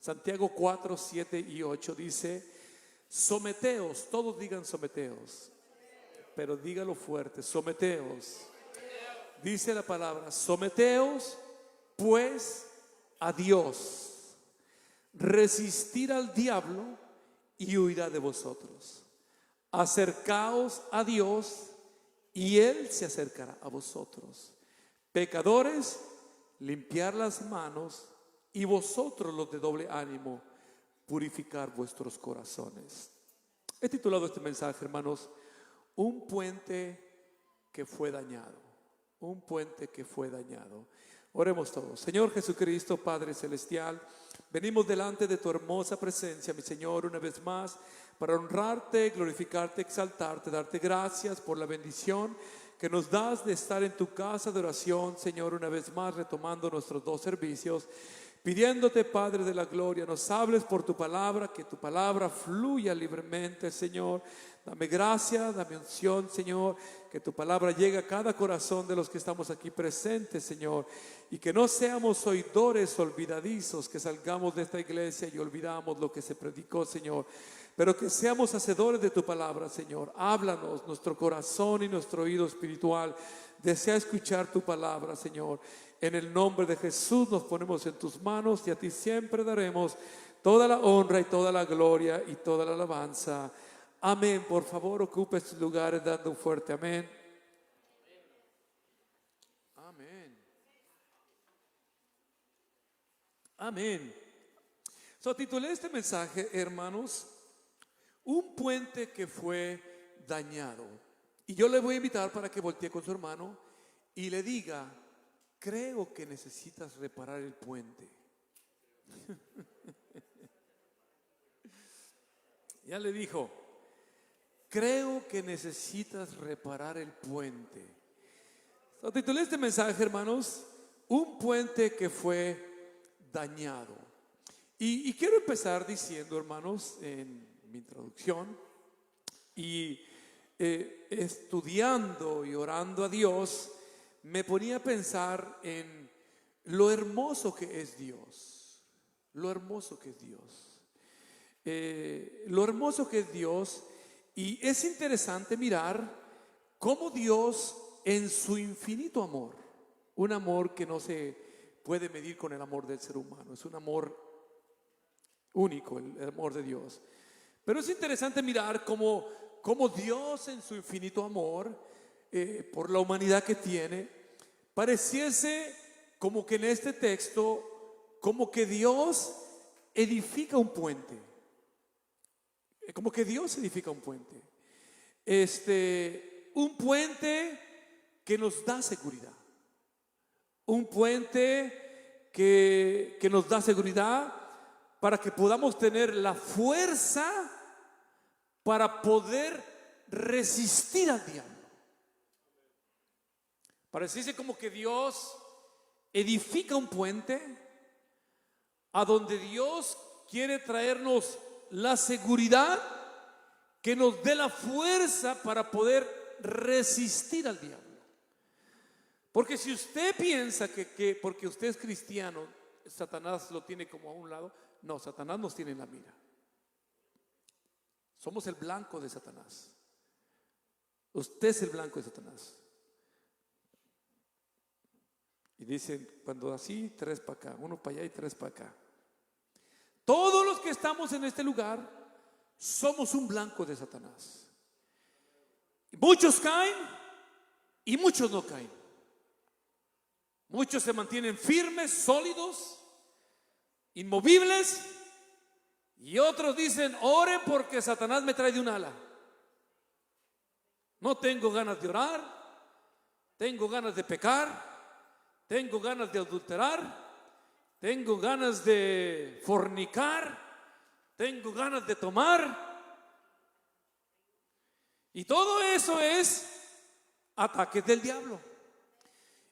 Santiago 4, 7 y 8 dice: someteos, todos digan someteos, pero dígalo fuerte, someteos. Dice la palabra: someteos pues a Dios, resistir al diablo y huirá de vosotros. Acercaos a Dios y Él se acercará a vosotros. Pecadores, limpiar las manos, y vosotros los de doble ánimo, purificar vuestros corazones. He titulado este mensaje, hermanos, un puente que fue dañado. Un puente que fue dañado. Oremos todos. Señor Jesucristo, Padre Celestial, venimos delante de tu hermosa presencia, mi Señor, una vez más, para honrarte, glorificarte, exaltarte, darte gracias por la bendición que nos das de estar en tu casa de oración, Señor, una vez más, retomando nuestros dos servicios, pidiéndote, Padre de la gloria, nos hables por tu palabra, que tu palabra fluya libremente, Señor. Dame gracia, dame unción, Señor, que tu palabra llegue a cada corazón de los que estamos aquí presentes, Señor, y que no seamos oidores olvidadizos, que salgamos de esta iglesia y olvidamos lo que se predicó, Señor, pero que seamos hacedores de tu palabra, Señor. Háblanos, nuestro corazón y nuestro oído espiritual desea escuchar tu palabra, Señor. En el nombre de Jesús nos ponemos en tus manos y a ti siempre daremos toda la honra y toda la gloria y toda la alabanza. Amén. Por favor, ocupe sus lugares dando un fuerte amén. Amén. Amén. Titulé este mensaje, hermanos, un puente que fue dañado. Y yo le voy a invitar para que voltee con su hermano y le diga: creo que necesitas reparar el puente. Ya le dijo: creo que necesitas reparar el puente. Titulé este mensaje, hermanos, un puente que fue dañado. Y quiero empezar diciendo, hermanos, en mi introducción y estudiando y orando a Dios, me ponía a pensar en lo hermoso que es Dios. Lo hermoso que es Dios. Lo hermoso que es Dios. Y es interesante mirar cómo Dios, en su infinito amor, un amor que no se puede medir con el amor del ser humano, es un amor único, el amor de Dios. Pero es interesante mirar cómo Dios, en su infinito amor, por la humanidad que tiene, pareciese como que en este texto, como que Dios edifica un puente. Como que Dios edifica un puente. Un puente que nos da seguridad. Un puente que nos da seguridad para que podamos tener la fuerza para poder resistir al diablo. Pareciese como que Dios edifica un puente a donde Dios quiere traernos la seguridad que nos dé la fuerza para poder resistir al diablo. Porque si usted piensa que porque usted es cristiano, Satanás lo tiene como a un lado, no, Satanás nos tiene en la mira. Somos el blanco de Satanás. Usted es el blanco de Satanás. Y dicen, cuando así, 3 para acá, 1 para allá y 3 para acá. Todos los que estamos en este lugar somos un blanco de Satanás. Muchos caen y muchos no caen. Muchos se mantienen firmes, sólidos, inmovibles, y otros dicen: oren porque Satanás me trae de un ala. No tengo ganas de orar, tengo ganas de pecar, tengo ganas de adulterar, tengo ganas de fornicar, tengo ganas de tomar. Y todo eso es ataques del diablo.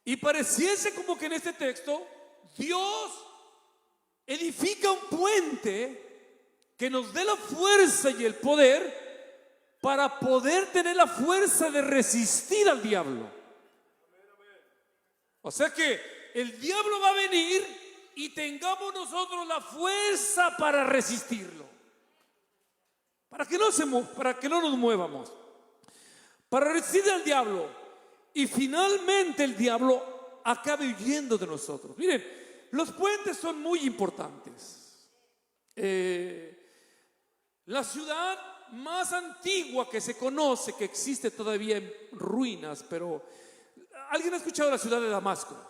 Y pareciese como que en este texto Dios edifica un puente que nos dé la fuerza y el poder para poder tener la fuerza de resistir al diablo. O sea que el diablo va a venir y tengamos nosotros la fuerza para resistirlo. Para que no nos muevamos. Para resistir al diablo. Y finalmente el diablo acabe huyendo de nosotros. Miren, los puentes son muy importantes. La ciudad más antigua que se conoce, que existe todavía en ruinas, pero ¿alguien ha escuchado la ciudad de Damasco?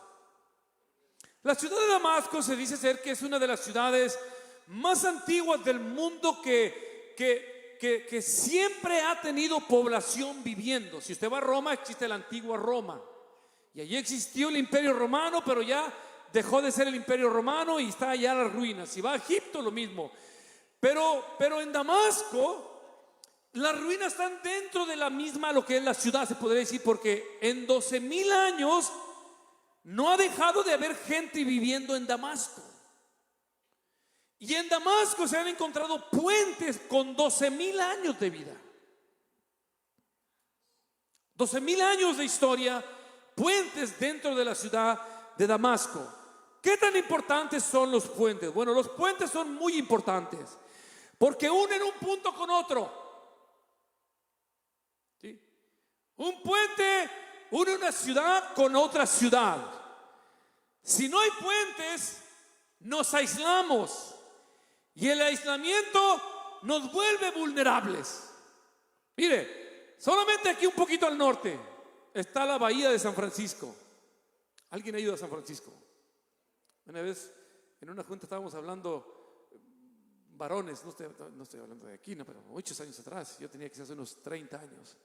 La ciudad de Damasco se dice ser que es una de las ciudades más antiguas del mundo que siempre ha tenido población viviendo. Si usted va a Roma, existe la antigua Roma. Y allí existió el Imperio Romano, pero ya dejó de ser el Imperio Romano y está allá las ruinas. Si va a Egipto, lo mismo. Pero en Damasco, las ruinas están dentro de la misma, lo que es la ciudad, se podría decir, porque en 12,000 años no ha dejado de haber gente viviendo en Damasco. Y en Damasco se han encontrado puentes con 12,000 años de vida. 12,000 años de historia, puentes dentro de la ciudad de Damasco. ¿Qué tan importantes son los puentes? Bueno, los puentes son muy importantes porque unen un punto con otro. ¿Sí? Un puente une una ciudad con otra ciudad. Si no hay puentes, nos aislamos. Y el aislamiento nos vuelve vulnerables. Mire, solamente aquí un poquito al norte está la bahía de San Francisco. ¿Alguien ha ido a San Francisco? Una vez en una junta estábamos hablando, varones, no estoy hablando de aquí, no, pero muchos años atrás, yo tenía quizás unos 30 años.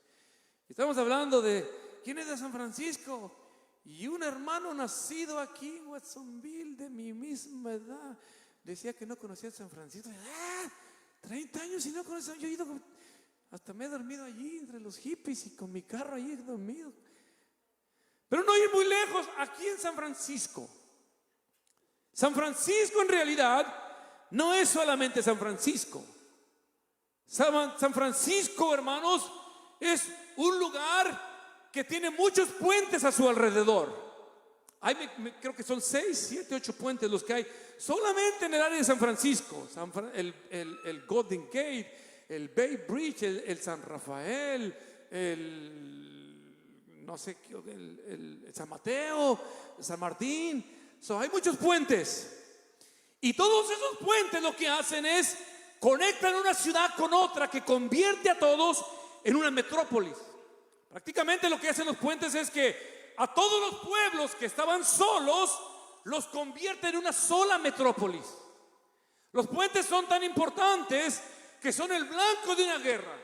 Y estábamos hablando de, ¿quién es de San Francisco? Y un hermano nacido aquí en Watsonville de mi misma edad decía que no conocía San Francisco. 30 años y no conocía. Yo he ido, hasta me he dormido allí entre los hippies y con mi carro allí he dormido. Pero no ir muy lejos, aquí en San Francisco. San Francisco en realidad no es solamente San Francisco. San Francisco, hermanos, es un lugar que tiene muchos puentes a su alrededor. Creo que son 6, 7, 8 puentes los que hay solamente en el área de San Francisco. El Golden Gate, el Bay Bridge, el San Rafael, no sé, el San Mateo, el San Martín. Hay muchos puentes. Y todos esos puentes lo que hacen es conectan una ciudad con otra que convierte a todos en una metrópolis. Prácticamente lo que hacen los puentes es que a todos los pueblos que estaban solos los convierte en una sola metrópolis. Los puentes son tan importantes que son el blanco de una guerra.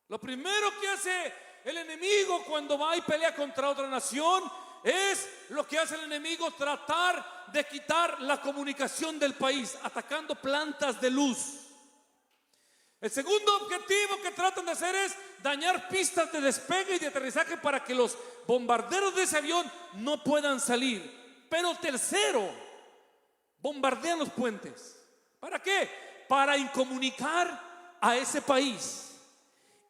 Lo primero que hace el enemigo cuando va y pelea contra otra nación es lo que hace el enemigo, tratar de quitar la comunicación del país, atacando plantas de luz. El segundo objetivo que tratan de hacer es dañar pistas de despegue y de aterrizaje para que los bombarderos de ese avión no puedan salir. Pero tercero, bombardean los puentes. ¿Para qué? Para incomunicar a ese país,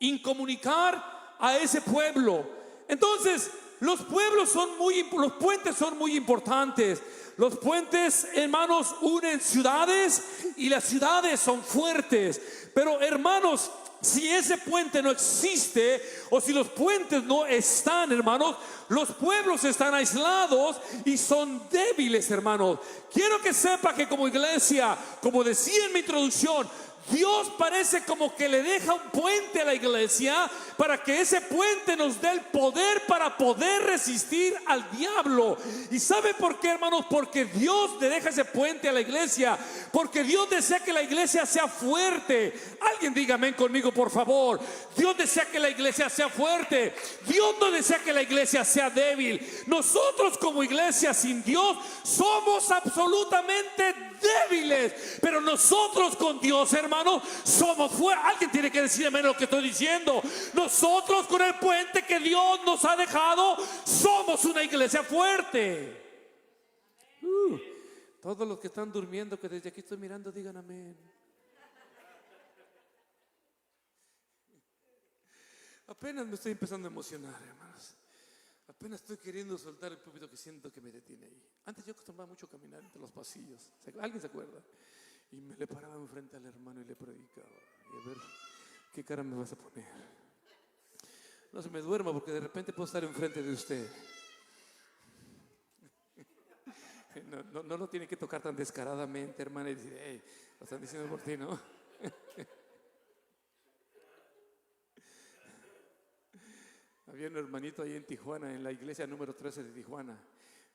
incomunicar a ese pueblo. Entonces, los puentes son muy importantes. Los puentes, hermanos, unen ciudades y las ciudades son fuertes. Pero, hermanos, si ese puente no existe o si los puentes no están, hermanos, los pueblos están aislados y son débiles, hermanos. Quiero que sepa que como iglesia, como decía en mi introducción, Dios parece como que le deja un puente a la iglesia para que ese puente nos dé el poder para poder resistir al diablo. ¿Y sabe por qué, hermanos? Porque Dios le deja ese puente a la iglesia, porque Dios desea que la iglesia sea fuerte. Alguien diga amén conmigo, por favor. Dios desea que la iglesia sea fuerte. Dios no desea que la iglesia sea débil. Nosotros como iglesia sin Dios somos absolutamente débiles, pero nosotros con Dios, hermano, somos fuertes. Alguien tiene que decirme lo que estoy diciendo. Nosotros con el puente que Dios nos ha dejado somos una iglesia fuerte. Todos los que están durmiendo, que desde aquí estoy mirando, digan amén. Apenas me estoy empezando a emocionar, hermanos. Apenas estoy queriendo soltar el púlpito que siento que me detiene ahí. Antes yo acostumbraba mucho a caminar entre los pasillos. ¿Alguien se acuerda? Y me le paraba enfrente al hermano y le predicaba. Y a ver, ¿qué cara me vas a poner? No se me duerma porque de repente puedo estar enfrente de usted. No lo tiene que tocar tan descaradamente, hermana, y decir, hey, lo están diciendo por ti, ¿no? Había un hermanito ahí en Tijuana, en la iglesia número 13 de Tijuana.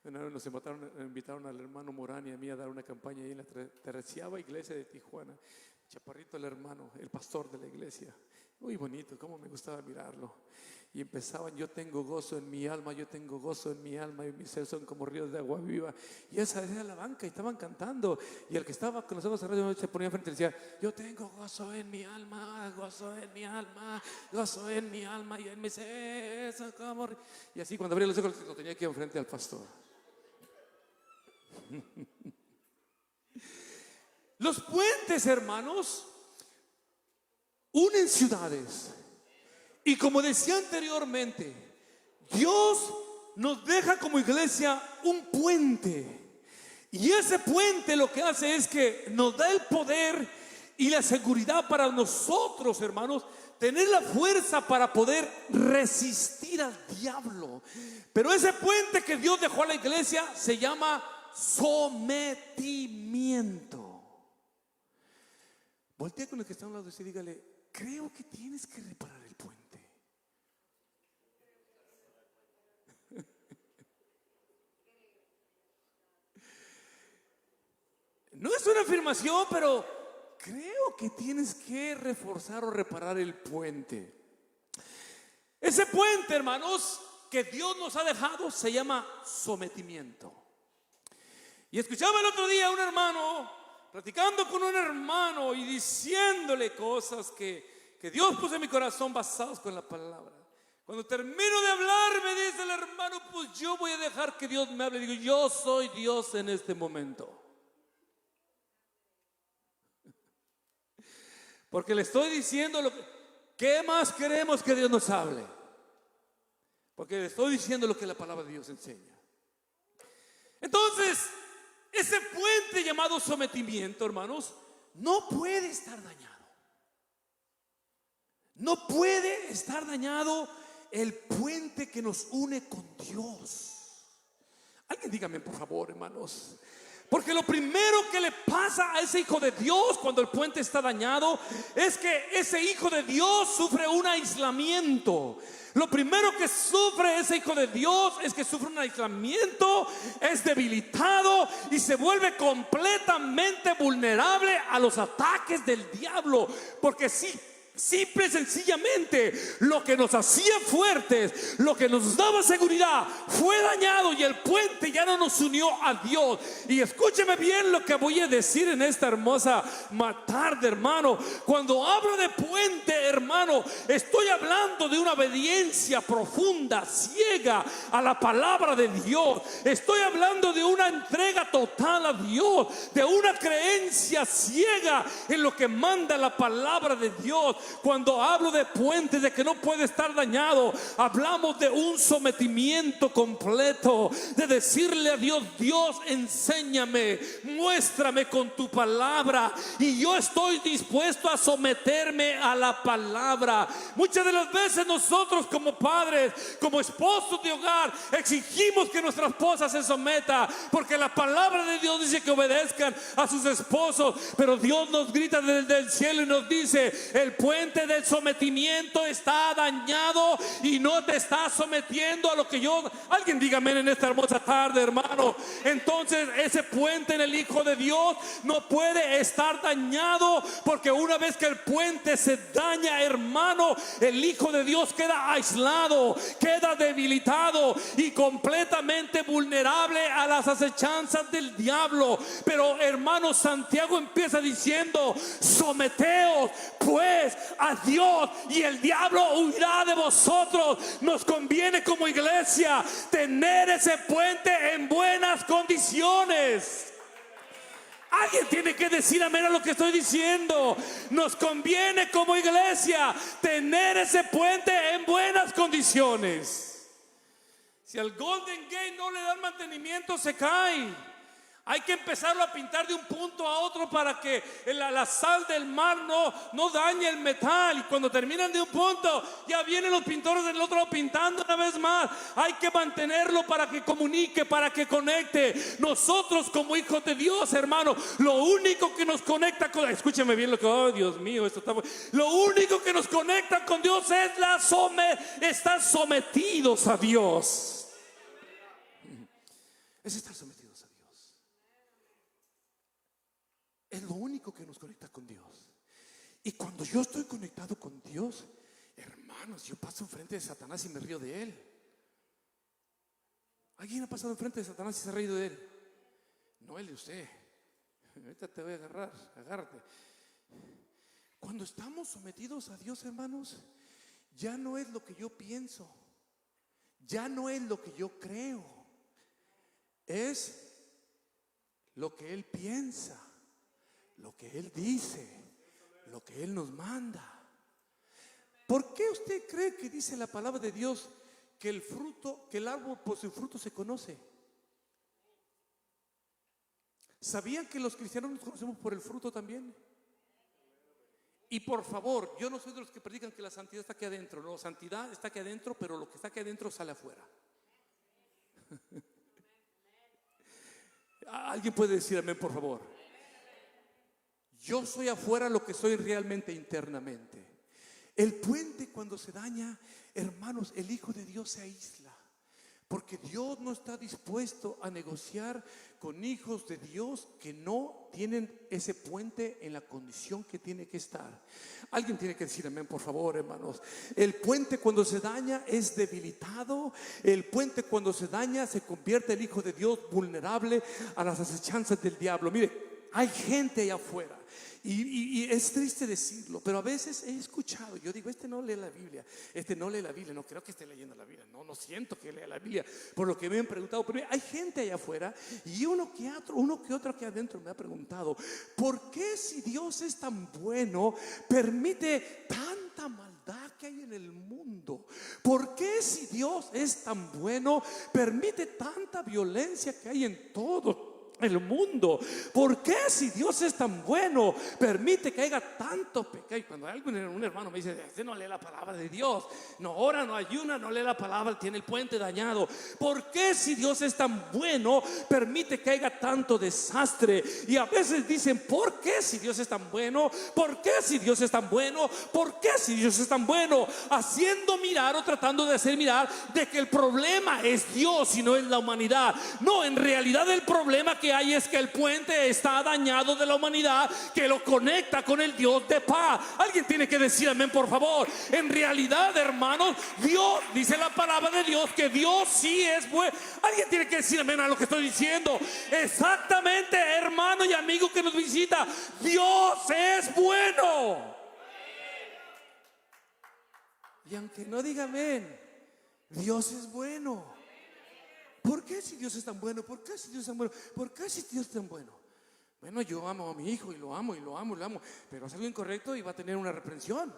Nos invitaron al hermano Morán y a mí a dar una campaña ahí en la 13ª iglesia de Tijuana. Chaparrito el hermano, el pastor de la iglesia. Muy bonito, cómo me gustaba mirarlo. Y empezaban, yo tengo gozo en mi alma, yo tengo gozo en mi alma, y mis ser son como ríos de agua viva. Y esa era la banca y estaban cantando. Y el que estaba con los ojos cerrados se ponía enfrente y decía, yo tengo gozo en mi alma, gozo en mi alma, gozo en mi alma. Y él me dice, eso como... Y así cuando abría los ojos lo tenía aquí enfrente al pastor. Los puentes, hermanos, unen ciudades. Y como decía anteriormente, Dios nos deja como iglesia un puente. Y ese puente lo que hace es que nos da el poder y la seguridad para nosotros, hermanos, tener la fuerza para poder resistir al diablo. Pero ese puente que Dios dejó a la iglesia se llama sometimiento. Voltea con el que está a un lado de usted y dígale, creo que tienes que reparar el puente. No es una afirmación, pero creo que tienes que reforzar o reparar el puente. Ese puente, hermanos, que Dios nos ha dejado se llama sometimiento. Y escuchaba el otro día a un hermano, platicando con un hermano y diciéndole cosas que Dios puso en mi corazón basados con la palabra. Cuando termino de hablar, me dice el hermano, pues yo voy a dejar que Dios me hable. Digo, yo soy Dios en este momento. Porque le estoy diciendo ¿qué más queremos que Dios nos hable? Porque le estoy diciendo lo que la palabra de Dios enseña. Entonces, ese puente llamado sometimiento, hermanos, no puede estar dañado. No puede estar dañado el puente que nos une con Dios. Alguien dígame, por favor, hermanos. Porque lo primero que le pasa a ese hijo de Dios cuando el puente está dañado es que ese hijo de Dios sufre un aislamiento. Lo primero que sufre ese hijo de Dios es que sufre un aislamiento, es debilitado y se vuelve completamente vulnerable a los ataques del diablo. Porque simple y sencillamente lo que nos hacía fuertes, lo que nos daba seguridad, fue dañado y el puente ya no nos unió a Dios. Y escúcheme bien lo que voy a decir en esta hermosa tarde, hermano. Cuando hablo de puente, hermano, estoy hablando de una obediencia profunda, ciega a la palabra de Dios. Estoy hablando de una entrega total a Dios, de una creencia ciega en lo que manda la palabra de Dios. Cuando hablo de puente, de que no puede estar dañado, hablamos de un sometimiento completo, de decirle a Dios, Dios, enséñame, muéstrame con tu palabra, y yo estoy dispuesto a someterme a la palabra. Muchas de las veces nosotros como padres, como esposos de hogar, exigimos que nuestra esposa se someta, porque la palabra de Dios dice que obedezcan a sus esposos, pero Dios nos grita desde el cielo y nos dice, el puente del sometimiento está dañado y no te está sometiendo a lo que yo... Alguien dígame en esta hermosa tarde, hermano. Entonces ese puente en el Hijo de Dios no puede estar dañado, porque una vez que el puente se daña, hermano, el Hijo de Dios queda aislado, queda debilitado y completamente vulnerable a las acechanzas del diablo. Pero, hermano, Santiago empieza diciendo, someteos pues a Dios y el diablo huirá de vosotros. Nos conviene como iglesia tener ese puente en buenas condiciones. Alguien tiene que decir amén a lo que estoy diciendo. Nos conviene como iglesia tener ese puente en buenas condiciones. Si al Golden Gate no le dan mantenimiento, se cae. Hay que empezarlo a pintar de un punto a otro para que la sal del mar no dañe el metal. Y cuando terminan de un punto, ya vienen los pintores del otro lado pintando una vez más. Hay que mantenerlo para que comunique, para que conecte. Nosotros como hijos de Dios, hermano, lo único que nos conecta con... Escúcheme bien lo que... Oh, Dios mío, esto está... Lo único que nos conecta con Dios es estar sometidos a Dios. Es estar sometidos. Es lo único que nos conecta con Dios. Y cuando yo estoy conectado con Dios, hermanos, yo paso enfrente de Satanás y me río de él. ¿Alguien ha pasado enfrente de Satanás y se ha reído de él? No, él de usted. Ahorita te voy a agarrar, agárrate. Cuando estamos sometidos a Dios, hermanos, ya no es lo que yo pienso, ya no es lo que yo creo, es lo que Él piensa, lo que Él dice, lo que Él nos manda. ¿Por qué usted cree que dice la palabra de Dios que el árbol por su fruto se conoce? ¿Sabían que los cristianos nos conocemos por el fruto también? Y por favor, yo no soy de los que predican que la santidad está aquí adentro. No, santidad está aquí adentro, pero lo que está aquí adentro sale afuera. ¿Alguien puede decir amén, por favor? Yo soy afuera lo que soy realmente internamente. El puente cuando se daña, hermanos, el Hijo de Dios se aísla, porque Dios no está dispuesto a negociar con hijos de Dios que no tienen ese puente en la condición que tiene que estar. Alguien tiene que decir amén, por favor, hermanos. El puente cuando se daña es debilitado. El puente cuando se daña se convierte el Hijo de Dios vulnerable a las acechanzas del diablo. Mire, hay gente allá afuera. Y es triste decirlo, pero a veces he escuchado, yo digo, este no lee la Biblia, no creo que esté leyendo la Biblia, no siento que lea la Biblia, por lo que me han preguntado, pero hay gente allá afuera y uno que otro aquí adentro me ha preguntado, ¿por qué si Dios es tan bueno, permite tanta maldad que hay en el mundo? ¿Por qué si Dios es tan bueno, permite tanta violencia que hay en todo el mundo? ¿Por qué si Dios es tan bueno permite que haya tanto pecado? Y cuando un hermano me dice, usted no lee la palabra de Dios, no ora, no ayuna, no lee la palabra, tiene el puente dañado. ¿Por qué si Dios es tan bueno permite que haya tanto desastre? Y a veces dicen, ¿por qué si Dios es tan bueno? ¿Por qué si Dios es tan bueno? ¿Por qué si Dios es tan bueno? Haciendo mirar o tratando de hacer mirar de que el problema es Dios y no es la humanidad. No, en realidad el problema que hay es que el puente está dañado de la humanidad, que lo conecta con el Dios de paz. Alguien tiene que decir amén, por favor. En realidad, hermanos, Dios, dice la palabra de Dios, que Dios sí es bueno. Alguien tiene que decir amén a lo que estoy diciendo. Exactamente, hermano y amigo que nos visita, Dios es bueno. Y aunque no diga amén, Dios es bueno. ¿Por qué si Dios es tan bueno? ¿Por qué si Dios es tan bueno? ¿Por qué si Dios es tan bueno? Bueno, yo amo a mi hijo y lo amo, pero es algo incorrecto y va a tener una reprensión.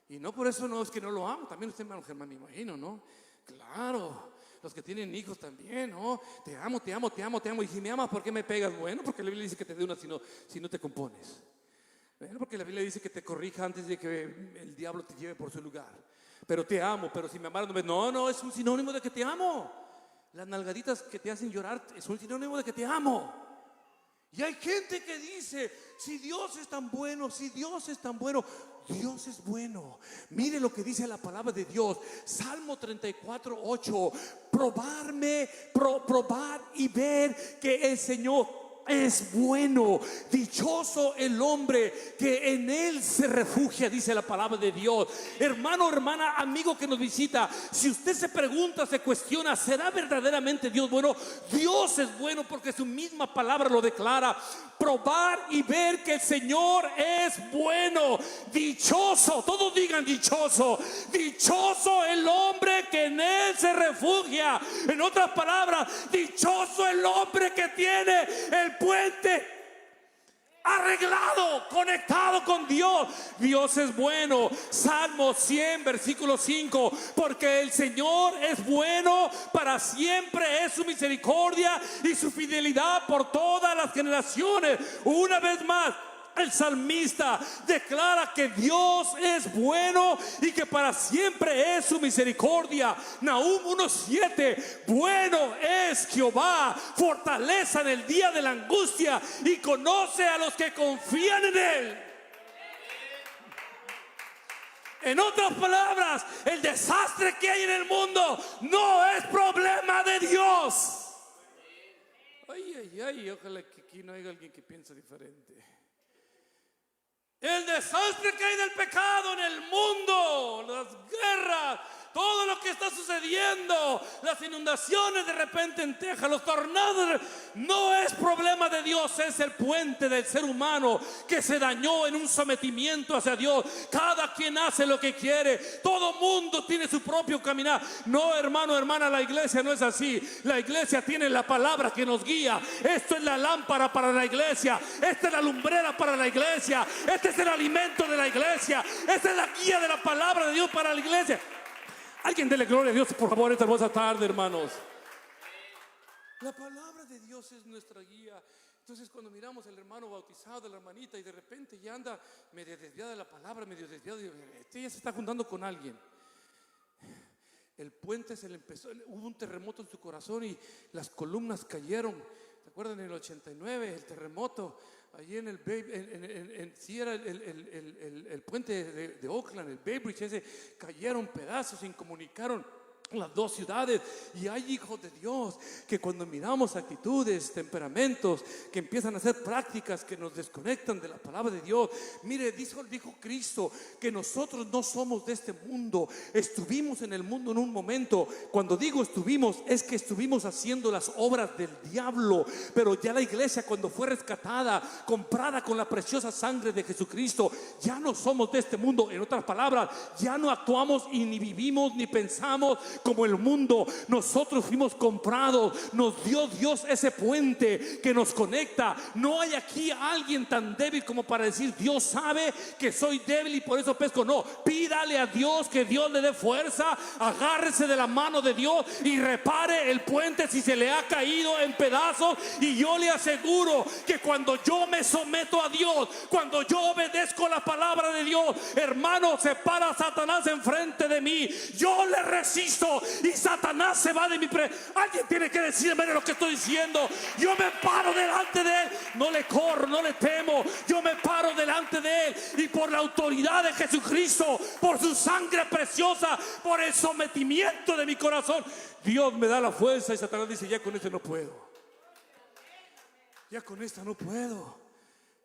Y no por eso no es que no lo amo. También usted, hermano Germán, me imagino, ¿no? Claro, los que tienen hijos también, ¿no? Te amo. Y si me amas, ¿por qué me pegas? Bueno, porque la Biblia dice que te dé una si no te compones. Bueno, porque la Biblia dice que te corrija antes de que el diablo te lleve por su lugar. Pero te amo, pero si me amaras, no, es un sinónimo de que te amo. Las nalgaditas que te hacen llorar es un sinónimo de que te amo. Y hay gente que dice, si Dios es tan bueno, Dios es bueno. Mire lo que dice la palabra de Dios, Salmo 34:8. Probar y ver que el Señor es bueno. Dichoso el hombre que en Él se refugia, dice la palabra de Dios. Hermano, hermana, amigo que nos visita, si usted se pregunta, se cuestiona, ¿será verdaderamente Dios bueno? Dios es bueno porque su misma palabra lo declara. Probar y ver que el Señor es bueno. Dichoso, todos digan dichoso. Dichoso el hombre que en Él se refugia. En otras palabras, dichoso el hombre que tiene el puente arreglado, conectado con Dios. Dios es bueno. Salmo 100, versículo 5. Porque el Señor es bueno, para siempre es su misericordia y su fidelidad por todas las generaciones. Una vez más, el salmista declara que Dios es bueno y que para siempre es su misericordia. Nahum 1:7. Bueno es Jehová, fortaleza en el día de la angustia, y conoce a los que confían en él. En otras palabras, el desastre que hay en el mundo no es problema de Dios. Ay, ojalá que aquí no haya alguien que piense diferente. El desastre que hay del pecado en el mundo, las guerras, todo lo que está sucediendo, las inundaciones de repente en Texas, los tornados, no es problema de Dios, es el puente del ser humano que se dañó en un sometimiento hacia Dios. Cada quien hace lo que quiere, todo mundo tiene su propio caminar. No, hermano, hermana, la iglesia no es así. La iglesia tiene la palabra que nos guía. Esto es la lámpara para la iglesia, esta es la lumbrera para la iglesia, este es el alimento de la iglesia, esta es la guía de la palabra de Dios para la iglesia. Alguien dele gloria a Dios, por favor, esta hermosa tarde, hermanos. La palabra de Dios es nuestra guía. Entonces, cuando miramos al hermano bautizado, a la hermanita, y de repente ya anda medio desviada de la palabra, medio desviada, ya se está juntando con alguien. El puente se le empezó, hubo un terremoto en su corazón y las columnas cayeron. ¿Se acuerdan en el 89, el terremoto? Allí en el sí era el puente de Oakland, el Bay Bridge ese, cayeron pedazos, se incomunicaron las dos ciudades. Y hay hijos de Dios que cuando miramos actitudes, temperamentos que empiezan a hacer prácticas que nos desconectan de la palabra de Dios. Mire, dijo Cristo que nosotros no somos de este mundo, estuvimos en el mundo en un momento. Cuando digo estuvimos, es que estuvimos haciendo las obras del diablo, pero ya la iglesia, cuando fue rescatada, comprada con la preciosa sangre de Jesucristo, ya no somos de este mundo. En otras palabras, ya no actuamos y ni vivimos ni pensamos como el mundo. Nosotros fuimos comprados, nos dio Dios ese puente que nos conecta. No hay aquí alguien tan débil como para decir: Dios sabe que soy débil y por eso pesco. No, pídale a Dios que Dios le dé fuerza, agárrese de la mano de Dios y repare el puente si se le ha caído en pedazos. Y yo le aseguro que cuando yo me someto a Dios, cuando yo obedezco la palabra de Dios, hermano, se para Satanás enfrente de mí, yo le resisto y Satanás se va de mi Alguien tiene que decirme lo que estoy diciendo. Yo me paro delante de él, no le corro, no le temo. Yo me paro delante de él y por la autoridad de Jesucristo, por su sangre preciosa, por el sometimiento de mi corazón, Dios me da la fuerza. Y Satanás dice: ya con esto no puedo, ya con esta no puedo.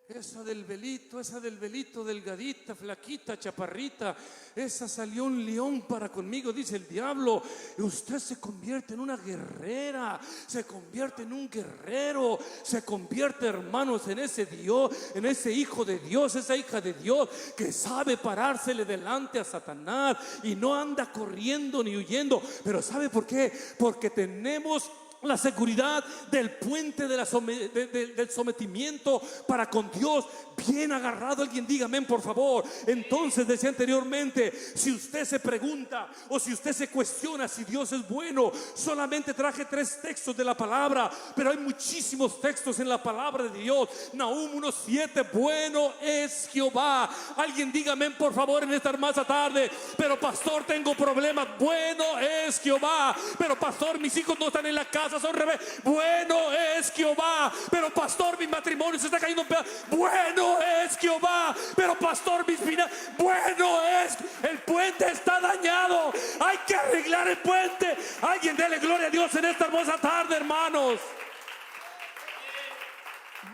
Esa del velito, delgadita, flaquita, chaparrita, esa salió un león para conmigo, dice el diablo. Y usted se convierte en una guerrera, se convierte en un guerrero, se convierte, hermanos, en ese Dios, en ese hijo de Dios, esa hija de Dios que sabe parársele delante a Satanás y no anda corriendo ni huyendo. Pero ¿sabe por qué? Porque tenemos la seguridad del puente del sometimiento para con Dios bien agarrado. Alguien diga amén, por favor. Entonces, decía anteriormente, si usted se pregunta o si usted se cuestiona si Dios es bueno, solamente traje 3 textos de la palabra, pero hay muchísimos textos en la palabra de Dios. Nahum 1:7, bueno es Jehová. Alguien diga amén, por favor, en esta hermosa tarde. Pero pastor, tengo problemas. Bueno es Jehová. Pero pastor, mis hijos no están en la casa, son rebeldes. Bueno es Jehová. Pero pastor, mi matrimonio se está cayendo en pedazos. Bueno es Jehová. Pero pastor, mis finanzas. Bueno es. El puente está dañado, hay que arreglar el puente. Alguien dele gloria a Dios en esta hermosa tarde, hermanos.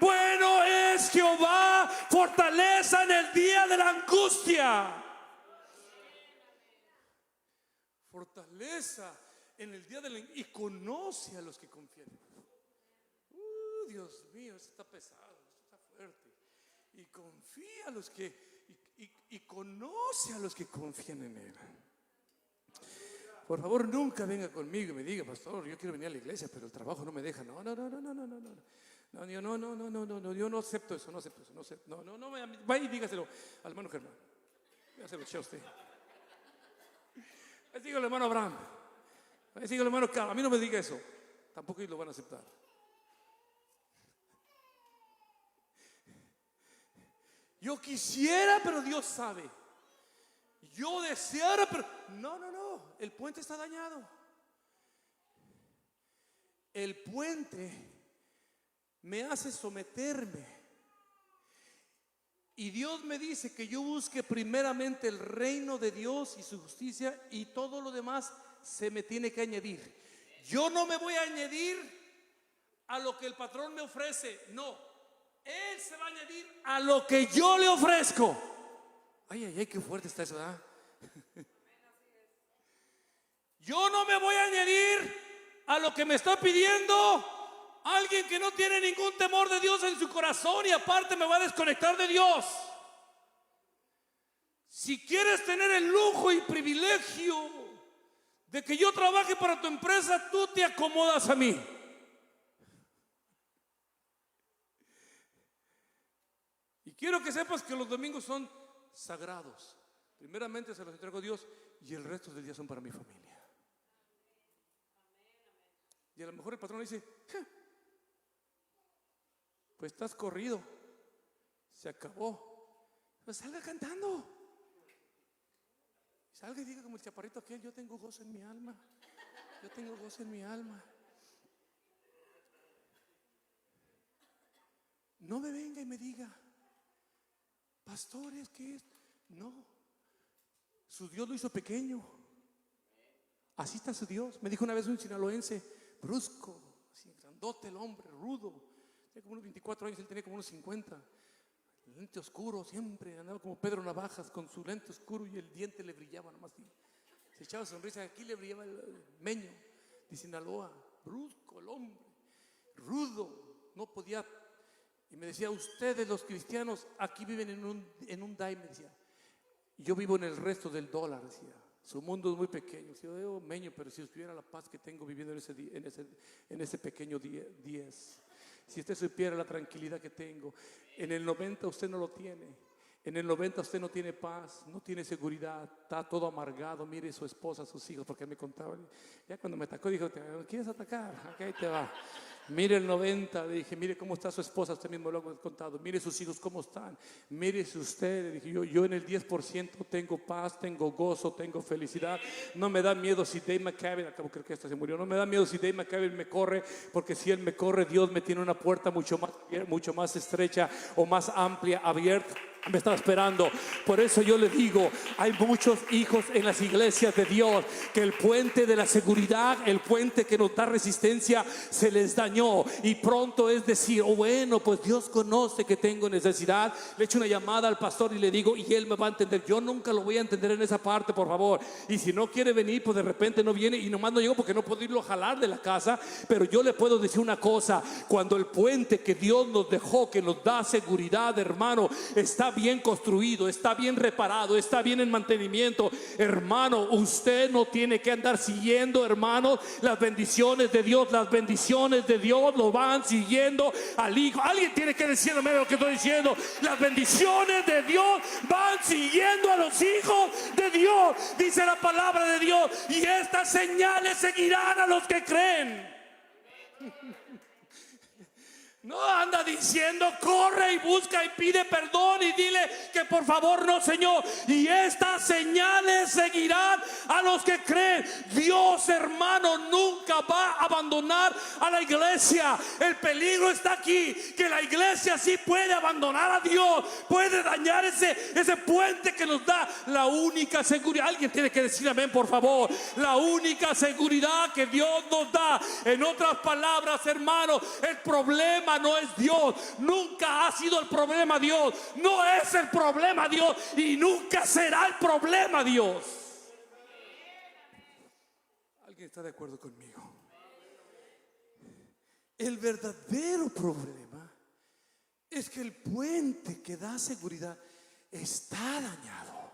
Bueno es Jehová, fortaleza en el día de la angustia. Fortaleza en el día de la angustia. Y conoce a los que confían. Dios mío, esto está pesado, esto está fuerte. Y confía a los que y conoce a los que confían en él. Por favor, nunca venga conmigo y me diga: pastor, yo quiero venir a la iglesia, pero el trabajo no me deja. No. No, yo no, yo no acepto eso, no acepto eso, no acepto. No, vaya y dígaselo al hermano Germán. Ya se lo eché a usted. Dígale al hermano Abraham. Dígale al hermano Carlos. A mí no me diga eso. Tampoco ellos lo van a aceptar. Yo quisiera, pero Dios sabe. Yo deseara, pero no. El puente está dañado. El puente me hace someterme. Y Dios me dice que yo busque primeramente el reino de Dios y su justicia, y todo lo demás se me tiene que añadir. Yo no me voy a añadir a lo que el patrón me ofrece, no. Él se va a añadir a lo que yo le ofrezco. Ay, qué fuerte está eso, ¿verdad? Yo no me voy a añadir a lo que me está pidiendo alguien que no tiene ningún temor de Dios en su corazón, y aparte me va a desconectar de Dios. Si quieres tener el lujo y privilegio de que yo trabaje para tu empresa, tú te acomodas a mí. Y quiero que sepas que los domingos son sagrados. Primeramente se los entrego a Dios, y el resto del día son para mi familia. Y a lo mejor el patrón dice: pues estás corrido, se acabó. Pues salga cantando. Salga y diga como el chaparrito aquel: yo tengo gozo en mi alma. Yo tengo gozo en mi alma. No me venga y me diga: pastores, ¿qué es? No, su Dios lo hizo pequeño. Así está su Dios. Me dijo una vez un sinaloense, brusco, así grandote el hombre, rudo. Tenía como unos 24 años, él tenía como unos 50. Lente oscuro, siempre andaba como Pedro Navajas con su lente oscuro, y el diente le brillaba nomás. Se echaba sonrisa, aquí le brillaba el meño de Sinaloa. Brusco el hombre, rudo, no podía. Y me decía: ustedes los cristianos aquí viven en un dime, decía. Y yo vivo en el resto del dólar, decía. Su mundo es muy pequeño. Yo digo: meño, pero si estuviera la paz que tengo viviendo en ese pequeño 10. Si usted supiera la tranquilidad que tengo. En el 90 usted no lo tiene. En el 90 usted no tiene paz, no tiene seguridad, está todo amargado. Mire su esposa, sus hijos, porque me contaban. Ya cuando me atacó dijo: ¿quieres atacar? Aquí ahí te va. Mire el 90, le dije: mire cómo está su esposa, usted mismo lo ha contado. Mire sus hijos cómo están. Mire usted, le dije yo en el 10% tengo paz, tengo gozo, tengo felicidad. No me da miedo si Dave McCabe, acabo creo que esta se murió. No me da miedo si Dave McCabe me corre, porque si él me corre, Dios me tiene una puerta mucho más estrecha o más amplia, abierta. Me está esperando. Por eso yo le digo: hay muchos hijos en las iglesias de Dios que el puente de la seguridad, el puente que nos da resistencia, se les dañó. Y pronto es decir: oh, bueno, pues Dios conoce que tengo necesidad. Le echo una llamada al pastor y le digo, y él me va a entender. Yo nunca lo voy a entender en esa parte, por favor. Y si no quiere venir, pues de repente no viene, y nomás no llego porque no puedo irlo a jalar de la casa. Pero yo le puedo decir una cosa: cuando el puente que Dios nos dejó, que nos da seguridad, hermano, está bien construido, está bien reparado, está bien en mantenimiento, hermano, usted no tiene que andar siguiendo, hermano, las bendiciones de Dios. Las bendiciones de Dios lo van siguiendo al hijo. Alguien tiene que decirme lo que estoy diciendo. Las bendiciones de Dios van siguiendo a los hijos de Dios, dice la palabra de Dios. Y estas señales seguirán a los que creen. No anda diciendo: corre y busca y pide perdón y dile que por favor no, Señor. Y estas señales seguirán a los que creen. Dios, hermano, nunca va a abandonar a la iglesia. El peligro está aquí, que la iglesia sí puede abandonar a Dios, puede dañar ese puente que nos da la única seguridad. Alguien tiene que decir amén, por favor. La única seguridad que Dios nos da. En otras palabras, hermano, el problema no es Dios. Nunca ha sido el problema Dios. No es el problema Dios, y nunca será el problema Dios. ¿Alguien está de acuerdo conmigo? El verdadero problema es que el puente que da seguridad está dañado.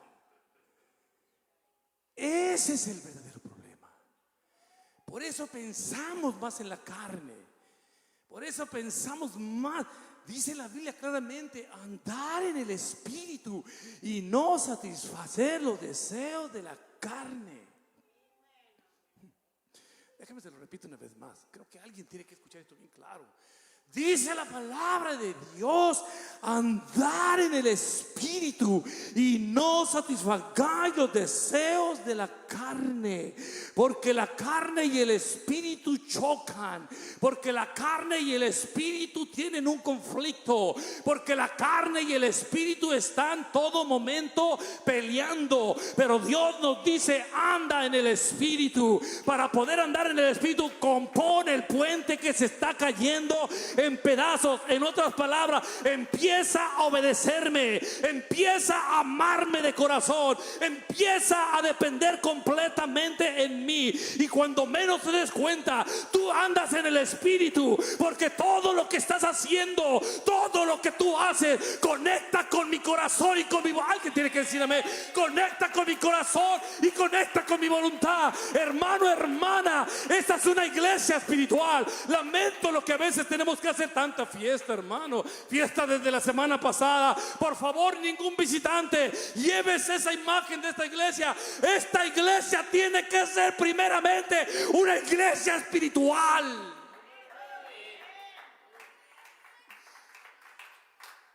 Ese es el verdadero problema. Por eso pensamos más en la carne. Por eso pensamos más. Dice la Biblia claramente, andar en el Espíritu y no satisfacer los deseos de la carne. Déjame se lo repito una vez más. Creo que alguien tiene que escuchar esto bien claro. Dice la palabra de Dios, andar en el Espíritu y no satisfagáis los deseos de la carne, porque la carne y el Espíritu chocan, porque la carne y el Espíritu tienen un conflicto, porque la carne y el Espíritu están todo momento peleando. Pero Dios nos dice, anda en el Espíritu. Para poder andar en el Espíritu, compone el puente que se está cayendo en pedazos. En otras palabras, empieza a obedecerme, empieza a amarme de corazón, empieza a depender completamente en mí. Y cuando menos te des cuenta, tú andas en el Espíritu, porque todo lo que estás haciendo, todo lo que tú haces, conecta con mi corazón y con mi voluntad. Alguien tiene que decir amén. Conecta con mi corazón y conecta con mi voluntad. Hermano, hermana, esta es una iglesia espiritual. Lamento lo que a veces tenemos que hacer tanta fiesta, hermano. Fiesta desde la semana pasada. Por favor, ningún visitante llévese esa imagen de esta iglesia. Esta iglesia tiene que ser primeramente una iglesia espiritual.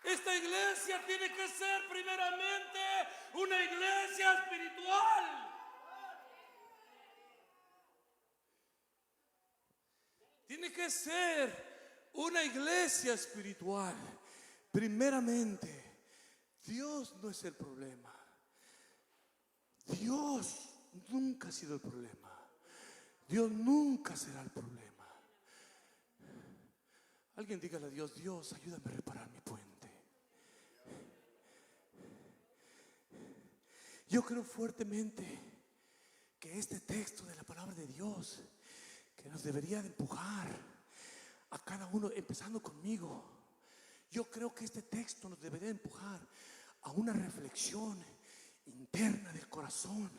Esta iglesia tiene que ser primeramente una iglesia espiritual. Tiene que ser una iglesia espiritual. Primeramente, Dios no es el problema. Dios nunca ha sido el problema. Dios nunca será el problema. Alguien dígale a Dios, Dios, ayúdame a reparar mi puente. Yo creo fuertemente que este texto de la palabra de Dios, que nos debería de empujar a cada uno, empezando conmigo, yo creo que este texto nos debería empujar a una reflexión interna del corazón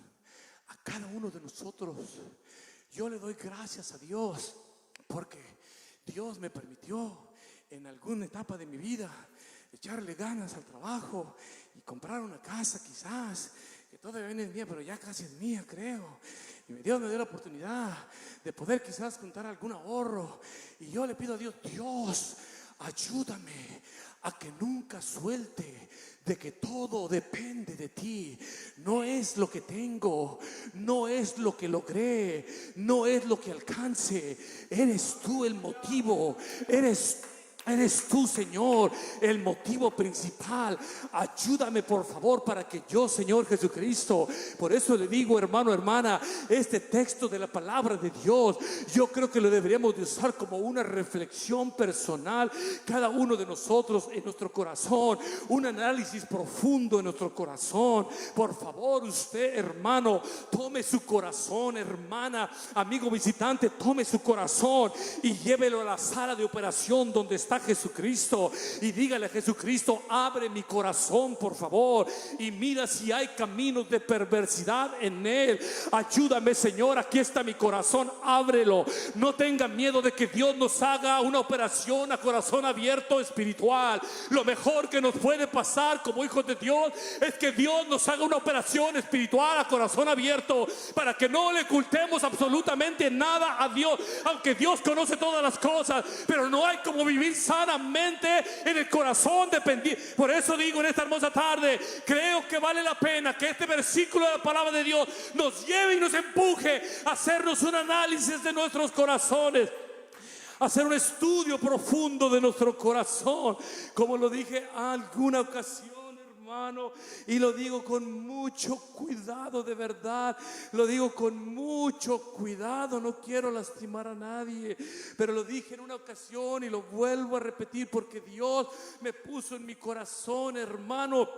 a cada uno de nosotros. Yo le doy gracias a Dios porque Dios me permitió en alguna etapa de mi vida echarle ganas al trabajo y comprar una casa quizás que todavía no es mía, pero ya casi es mía, creo. Y Dios me dio la oportunidad de poder quizás juntar algún ahorro. Y yo le pido a Dios, Dios, ayúdame a que nunca suelte de que todo depende de ti. No es lo que tengo, no es lo que logré, no es lo que alcance. Eres tú el motivo, eres tú, Señor, el motivo principal. Ayúdame, por favor, para que yo, Señor Jesucristo, por eso le digo, hermano, hermana, este texto de la palabra de Dios, yo creo que lo deberíamos de usar como una reflexión personal, cada uno de nosotros en nuestro corazón, un análisis profundo en nuestro corazón. Por favor, usted, hermano, tome su corazón, hermana, amigo visitante, tome su corazón y llévelo a la sala de operación donde está Jesucristo y dígale a Jesucristo, abre mi corazón, por favor, y mira si hay caminos de perversidad en él. Ayúdame, Señor, aquí está mi corazón, ábrelo. No tenga miedo de que Dios nos haga una operación a corazón abierto espiritual. Lo mejor que nos puede pasar como hijos de Dios es que Dios nos haga una operación espiritual a corazón abierto, para que no le ocultemos absolutamente nada a Dios, aunque Dios conoce todas las cosas. Pero no hay como vivir sanamente en el corazón dependiente. Por eso digo en esta hermosa tarde, creo que vale la pena que este versículo de la palabra de Dios nos lleve y nos empuje a hacernos un análisis de nuestros corazones, hacer un estudio profundo de nuestro corazón, como lo dije alguna ocasión, hermano, y lo digo con mucho cuidado, de verdad, lo digo con mucho cuidado, no quiero lastimar a nadie, pero lo dije en una ocasión y lo vuelvo a repetir porque Dios me puso en mi corazón, hermano,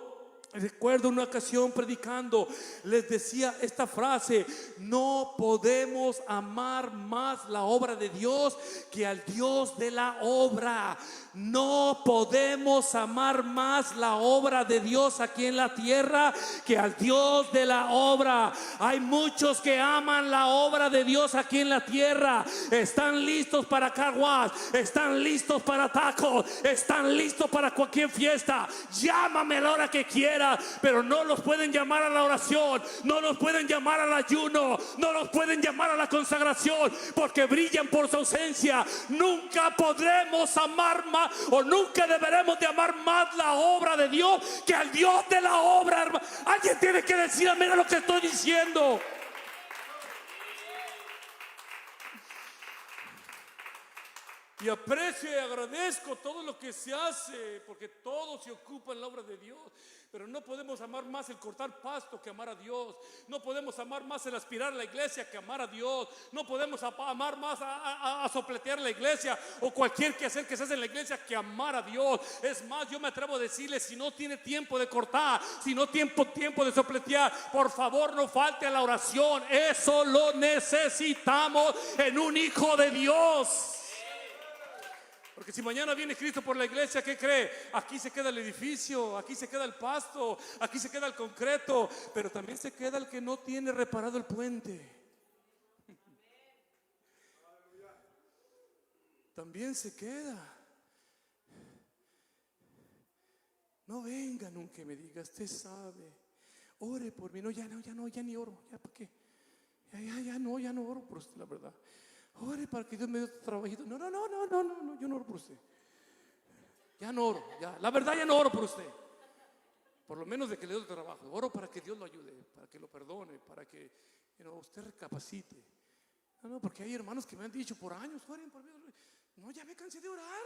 Recuerdo una ocasión predicando, les decía esta frase: no podemos amar más la obra de Dios que al Dios de la obra. No podemos amar más la obra de Dios aquí en la tierra que al Dios de la obra. Hay muchos que aman la obra de Dios aquí en la tierra. Están listos para car wash, están listos para tacos, están listos para cualquier fiesta. Llámame a la hora que quieras, pero no los pueden llamar a la oración, no los pueden llamar al ayuno, no los pueden llamar a la consagración, porque brillan por su ausencia. Nunca podremos amar más, o nunca deberemos de amar más la obra de Dios que al Dios de la obra, hermano. Alguien tiene que decir amén a lo que estoy diciendo. Y aprecio y agradezco todo lo que se hace, porque todo se ocupa en la obra de Dios. Pero no podemos amar más el cortar pasto que amar a Dios. No podemos amar más el aspirar a la iglesia que amar a Dios. No podemos amar más a sopletear la iglesia o cualquier quehacer que se hace en la iglesia que amar a Dios. Es más, yo me atrevo a decirle: si no tiene tiempo de cortar, si no tiene tiempo de sopletear, por favor no falte a la oración. Eso lo necesitamos en un hijo de Dios. Porque si mañana viene Cristo por la iglesia, ¿qué cree? Aquí se queda el edificio, aquí se queda el pasto, aquí se queda el concreto, pero también se queda el que no tiene reparado el puente. También se queda. No venga nunca y me diga: usted sabe, ore por mí. No, ya ni oro. ¿Ya para qué? Ya no oro por usted, la verdad. Ore para que Dios me dé otro trabajito. No, yo no oro por usted. Ya no oro, ya. La verdad, ya no oro por usted. Por lo menos de que le dé otro trabajo. Oro para que Dios lo ayude, para que lo perdone, para que usted recapacite. No, porque hay hermanos que me han dicho por años: oren por mí. No, ya me cansé de orar.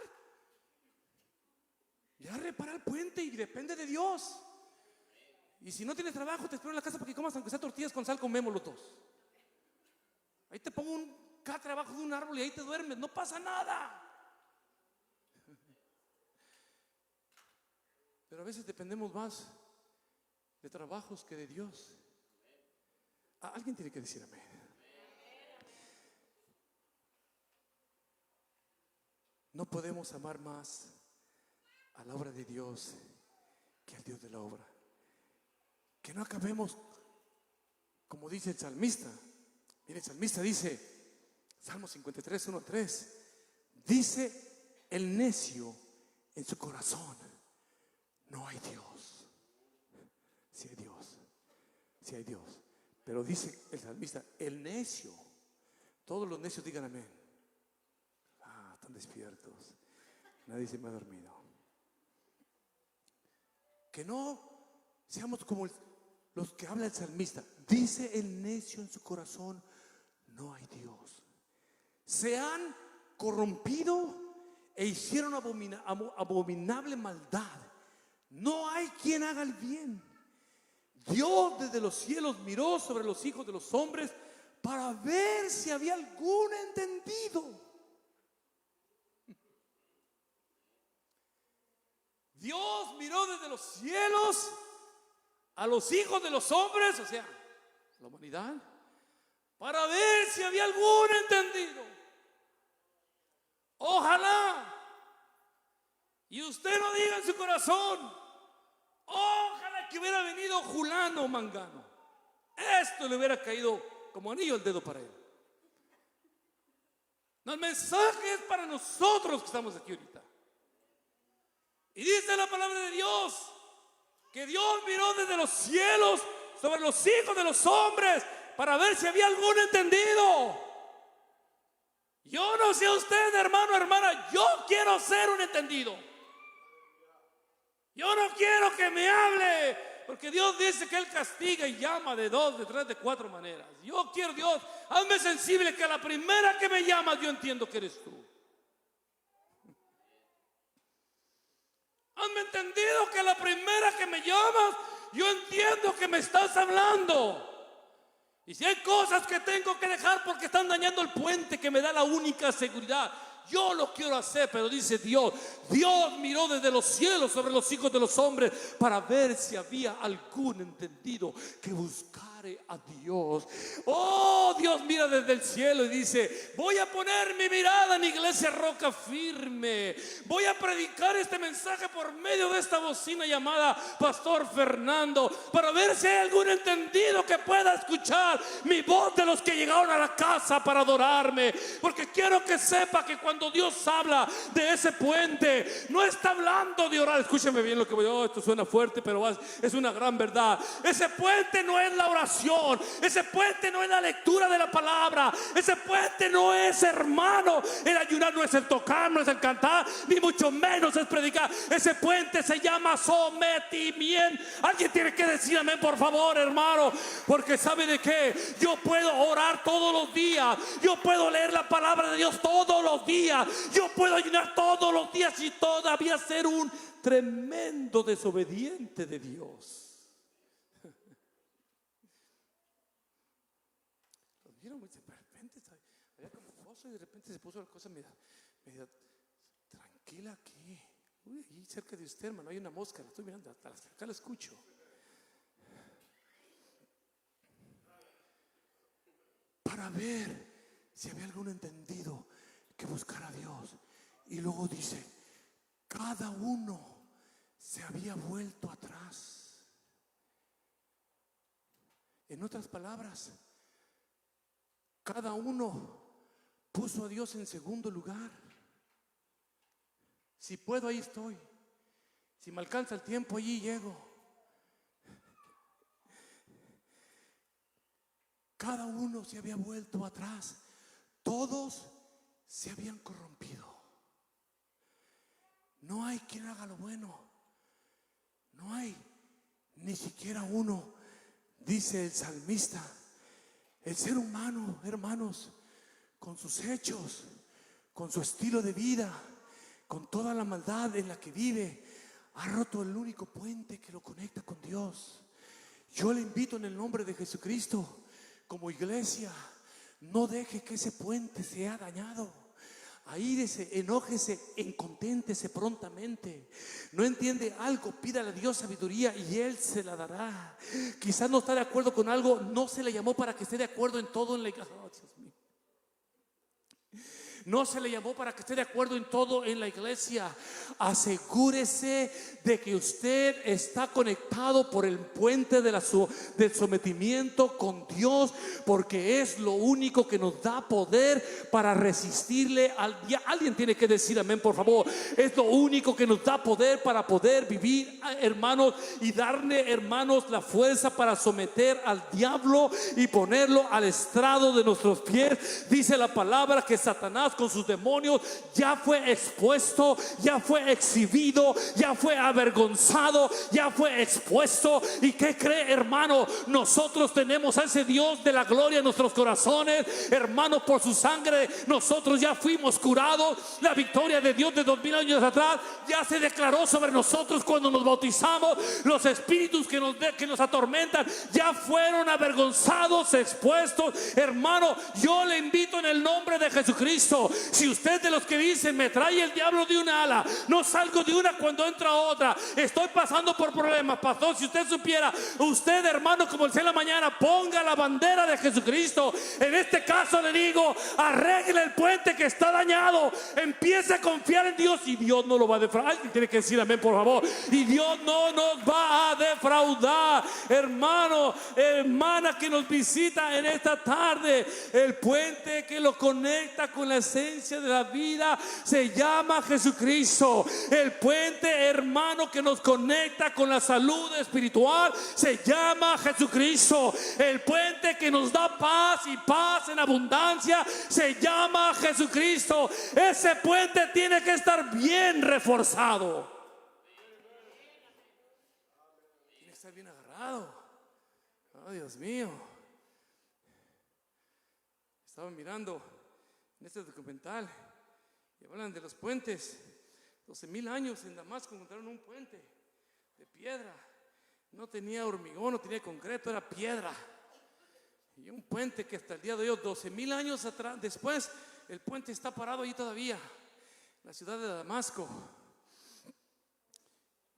Ya repara el puente y depende de Dios. Y si no tienes trabajo, te espero en la casa para que comas aunque sea tortillas con sal, comemos los dos. Ahí te pongo cada trabajo de un árbol y ahí te duermes, no pasa nada. Pero a veces dependemos más de trabajos que de Dios. Alguien tiene que decir amén. No podemos amar más a la obra de Dios que al Dios de la obra. Que no acabemos como dice el salmista. Mire, el salmista dice, Salmo 53, 1 a 3, dice: el necio en su corazón: no hay Dios. Sí hay Dios, sí hay Dios. Pero dice el salmista: el necio. Todos los necios digan amén. Están despiertos. Nadie se me ha dormido. Que no seamos como los que habla el salmista. Dice el necio en su corazón: no hay Dios. Se han corrompido e hicieron abominable maldad. No hay quien haga el bien. Dios desde los cielos miró sobre los hijos de los hombres para ver si había algún entendido. Dios miró desde los cielos a los hijos de los hombres, o sea, la humanidad, para ver si había algún entendido. Ojalá. Y usted no diga en su corazón: ojalá que hubiera venido Julano o Mangano. Esto le hubiera caído como anillo al dedo para él. No, el mensaje es para nosotros que estamos aquí ahorita. Y dice la palabra de Dios que Dios miró desde los cielos sobre los hijos de los hombres para ver si había algún entendido. Yo no sé usted, hermano, hermana, yo quiero ser un entendido. Yo no quiero que me hable, porque Dios dice que Él castiga y llama de 2, de 3, de 4 maneras. Yo quiero, Dios, hazme sensible que a la primera que me llamas yo entiendo que eres tú. Hazme entendido que a la primera que me llamas yo entiendo que me estás hablando. Y si hay cosas que tengo que dejar porque están dañando el puente que me da la única seguridad, yo lo quiero hacer, pero dice Dios miró desde los cielos sobre los hijos de los hombres para ver si había algún entendido que buscare a Dios. Oh, Dios mira desde el cielo y dice: voy a poner mi mirada en Iglesia Roca Firme. Voy a predicar este mensaje por medio de esta bocina llamada Pastor Fernando, para ver si hay algún entendido que pueda escuchar mi voz de los que llegaron a la casa para adorarme. Porque quiero que sepa que cuando Dios habla de ese puente, no está hablando de orar. Escúcheme bien lo que voy a decir. Esto suena fuerte, pero es una gran verdad. Ese puente no es la oración. Ese puente no es la lectura de la palabra. Ese puente no es, hermano, el ayunar, no es el tocar, no es el cantar, ni mucho menos es predicar. Ese puente se llama sometimiento. Alguien tiene que decir amén, por favor, hermano. Porque ¿sabe de qué? Yo puedo orar todos los días. Yo puedo leer la palabra de Dios todos los días. Yo puedo ayunar todos los días y todavía ser un tremendo desobediente de Dios. Lo vieron, de repente había como gozo y de repente se puso la cosa media tranquila aquí. Uy, ahí cerca de usted, hermano, hay una mosca, la estoy mirando, hasta acá la escucho. Para ver si había algún entendido que buscara a Dios. Y luego dice: cada uno se había vuelto atrás. En otras palabras, cada uno puso a Dios en segundo lugar. Si puedo, ahí estoy. Si me alcanza el tiempo, allí llego. Cada uno se había vuelto atrás. Todos se habían corrompido. No hay quien haga lo bueno. No hay ni siquiera uno. Dice el salmista: el ser humano, hermanos, con sus hechos, con su estilo de vida, con toda la maldad en la que vive, ha roto el único puente que lo conecta con Dios. Yo le invito en el nombre de Jesucristo, como iglesia, no deje que ese puente sea dañado. Aírese, enójese, inconténtese prontamente. No entiende algo, pídale a Dios sabiduría y Él se la dará. Quizás no está de acuerdo con algo, no se le llamó para que esté de acuerdo en todo en la iglesia. Oh, Dios mío. No se le llamó para que esté de acuerdo en todo en la iglesia. Asegúrese de que usted está conectado por el puente del sometimiento con Dios, porque es lo único que nos da poder para resistirle al diablo. Alguien tiene que decir amén, por favor. Es lo único que nos da poder para poder vivir, hermanos, y darle, hermanos, la fuerza para someter al diablo y ponerlo al estrado de nuestros pies. Dice la palabra que Satanás con sus demonios ya fue expuesto, ya fue exhibido, ya fue avergonzado, ya fue expuesto. ¿Y qué cree, hermano? Nosotros tenemos a ese Dios de la gloria en nuestros corazones, hermanos. Por su sangre nosotros ya fuimos curados. La victoria de Dios de 2000 años atrás ya se declaró sobre nosotros cuando nos bautizamos. Los espíritus que nos atormentan ya fueron avergonzados, expuestos. Hermano, yo le invito en el nombre de Jesucristo. Si usted de los que dicen: me trae el diablo de una ala, no salgo de una cuando entra otra, estoy pasando por problemas, pastor, si usted supiera, usted, hermano, como el cielo de la mañana, ponga la bandera de Jesucristo. En este caso le digo: arregle el puente que está dañado, empiece a confiar en Dios y Dios no lo va a defraudar. Alguien tiene que decir amén, por favor. Y Dios no nos va a defraudar, hermano, hermana que nos visita en esta tarde. El puente que lo conecta con la esencia de la vida se llama Jesucristo. El puente, hermano, que nos conecta con la salud espiritual se llama Jesucristo. El puente que nos da paz y paz en abundancia se llama Jesucristo. Ese puente tiene que estar bien reforzado, tiene que estar bien agarrado. Oh, Dios mío. Estaba mirando en este documental y hablan de los puentes. 12,000 años en Damasco encontraron un puente de piedra. No tenía hormigón, no tenía concreto, era piedra. Y un puente que hasta el día de hoy, 12,000 años atrás, después, el puente está parado ahí todavía, la ciudad de Damasco.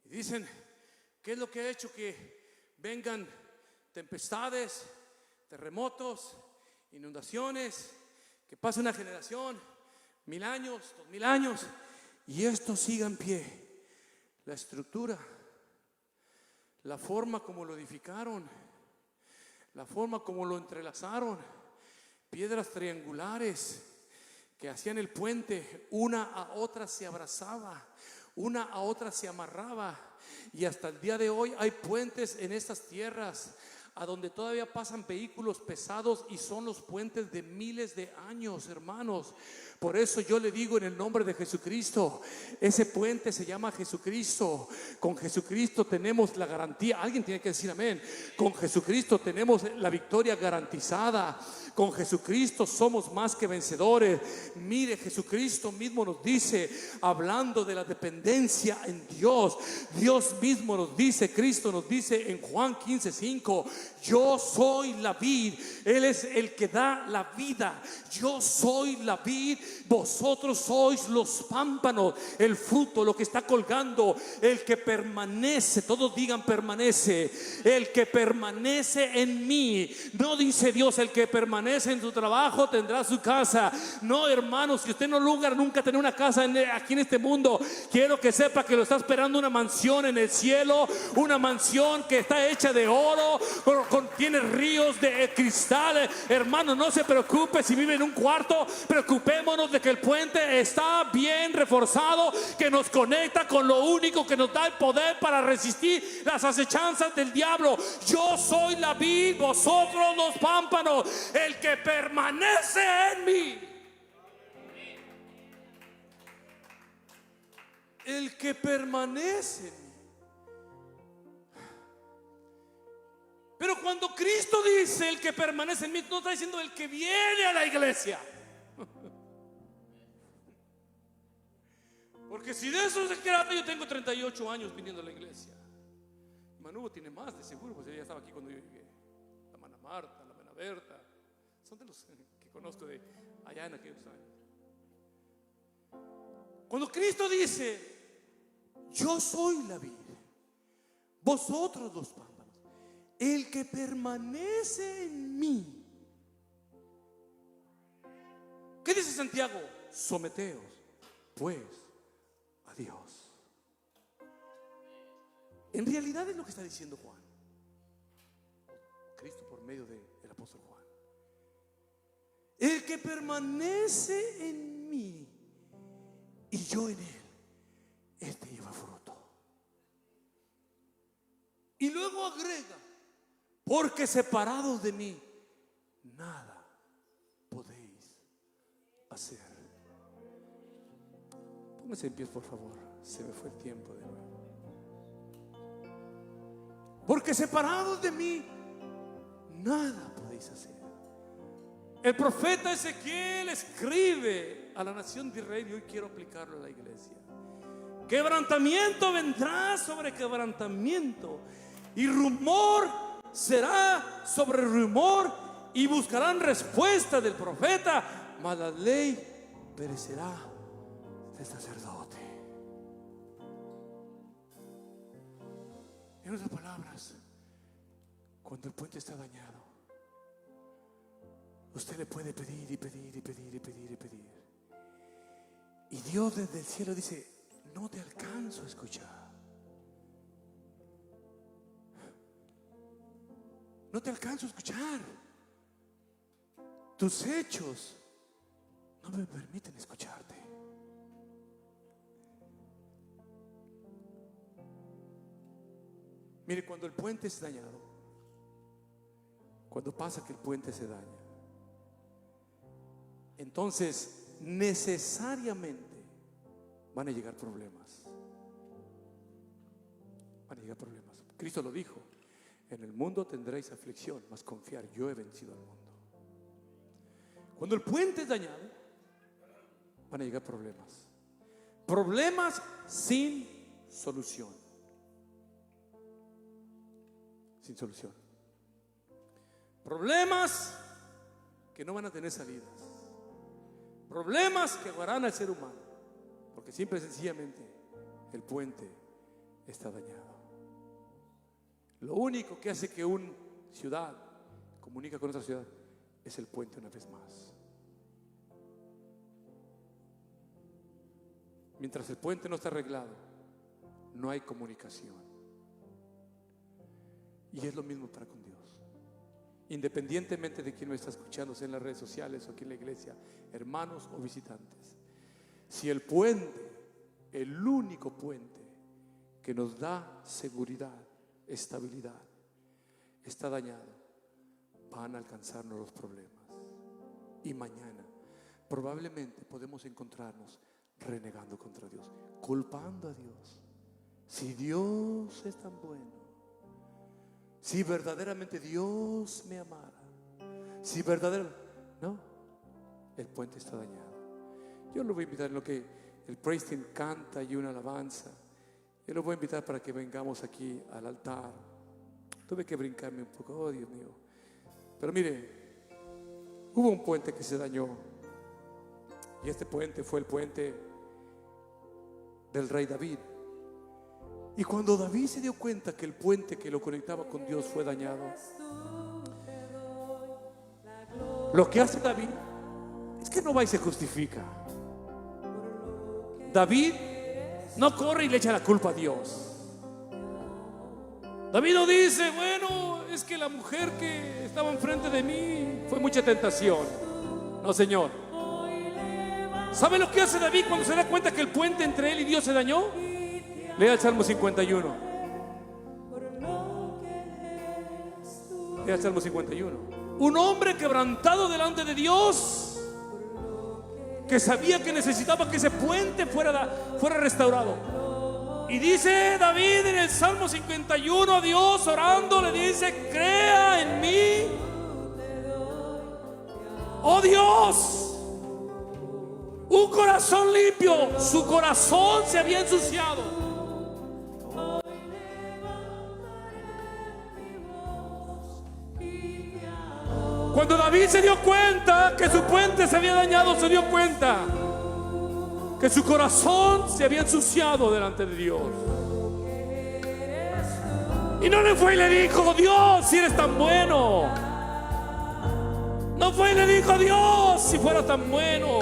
Y dicen, ¿qué es lo que ha hecho que vengan tempestades, terremotos, inundaciones, que pase una generación, 1000 años, 2000 años, y esto siga en pie? La estructura, la forma como lo edificaron, la forma como lo entrelazaron, piedras triangulares que hacían el puente, una a otra se abrazaba, una a otra se amarraba, y hasta el día de hoy hay puentes en estas tierras a donde todavía pasan vehículos pesados, y son los puentes de miles de años, hermanos. Por eso yo le digo en el nombre de Jesucristo, ese puente se llama Jesucristo. Con Jesucristo tenemos la garantía. Alguien tiene que decir amén. Con Jesucristo tenemos la victoria garantizada. Con Jesucristo somos más que vencedores. Mire, Jesucristo mismo nos dice, hablando de la dependencia en Dios, Dios mismo nos dice, Cristo nos dice en Juan 15:5, yo soy la vid, Él es el que da la vida. Yo soy la vid, vosotros sois los pámpanos, el fruto, lo que está colgando. El que permanece, todos digan permanece, el que permanece en mí. No dice Dios, el que permanece en su trabajo tendrá su casa. No, hermanos, si usted no logra nunca tener una casa aquí en este mundo, quiero que sepa que lo está esperando una mansión en el cielo, una mansión que está hecha de oro, tiene ríos de cristal. Hermano, no se preocupe si vive en un cuarto, preocupémonos de que el puente está bien reforzado, que nos conecta con lo único que nos da el poder para resistir las acechanzas del diablo. Yo soy la vid, vosotros los pámpanos, el que permanece en mí, el que permanece en mí. Pero cuando Cristo dice el que permanece en mí, no está diciendo el que viene a la iglesia. Porque si de eso se trata, yo tengo 38 años viniendo a la iglesia. Manubo tiene más de seguro, pues ella estaba aquí cuando yo llegué. La hermana Marta, la hermana Berta, son de los que conozco de allá en aquellos años. Cuando Cristo dice, yo soy la vid, vosotros los pámpanos, el que permanece en mí. ¿Qué dice Santiago? Someteos pues a Dios. En realidad es lo que está diciendo Juan, Cristo por medio del apóstol Juan. El que permanece en mí y yo en él, este lleva fruto. Y luego agrega, porque separados de mí nada podéis hacer. Pónganse en pie, por favor. Se me fue el tiempo de nuevo. Porque separados de mí nada podéis hacer. El profeta Ezequiel escribe a la nación de Israel, y hoy quiero aplicarlo a la iglesia. Quebrantamiento vendrá sobre quebrantamiento, y rumor será sobre rumor, y buscarán respuesta del profeta, mas la ley perecerá del sacerdote. En otras palabras, cuando el puente está dañado, usted le puede pedir y pedir y pedir y pedir y pedir, y Dios desde el cielo dice, no te alcanzo a escuchar. No te alcanzo a escuchar. Tus hechos no me permiten escucharte. Mire, cuando el puente es dañado, cuando pasa que el puente se daña, entonces necesariamente van a llegar problemas. Van a llegar problemas. Cristo lo dijo: en el mundo tendréis aflicción, mas confiar, yo he vencido al mundo. Cuando el puente es dañado, van a llegar problemas. Problemas sin solución. Sin solución. Problemas que no van a tener salidas. problemas que agarran al ser humano, porque simple y sencillamente el puente está dañado. Lo único que hace que una ciudad comunica con otra ciudad es el puente, una vez más. Mientras el puente no está arreglado, no hay comunicación. Y es lo mismo para con Dios. Independientemente de quién me está escuchando, sea en las redes sociales o aquí en la iglesia, hermanos o visitantes, si el puente, el único puente que nos da seguridad, estabilidad, está dañado, van a alcanzarnos los problemas. Y mañana probablemente podemos encontrarnos renegando contra Dios, culpando a Dios. Si Dios es tan bueno, si verdaderamente Dios me amara, si verdaderamente, no, el puente está dañado. Yo lo voy a invitar en lo que el praise team canta y una alabanza. Yo lo voy a invitar para que vengamos aquí al altar. Tuve que brincarme un poco, oh Dios mío. Pero mire, hubo un puente que se dañó. Y este puente fue el puente del rey David. Y cuando David se dio cuenta que el puente que lo conectaba con Dios fue dañado, lo que hace David es que no va y se justifica. David no corre y le echa la culpa a Dios. David no dice, bueno, es que la mujer que estaba enfrente de mí fue mucha tentación. No, Señor. ¿Sabe lo que hace David cuando se da cuenta que el puente entre él y Dios se dañó? Lea el Salmo 51. Lea el Salmo 51. Un hombre quebrantado delante de Dios, que sabía que necesitaba que ese puente fuera restaurado. Y dice David en el Salmo 51 a Dios, orando, le dice, crea en mí, oh Dios, un corazón limpio. Su corazón se había ensuciado. Cuando David se dio cuenta que su puente se había dañado, se dio cuenta que su corazón se había ensuciado delante de Dios. Y no le fue y le dijo, Dios, si eres tan bueno. No fue y le dijo, Dios, si fuera tan bueno.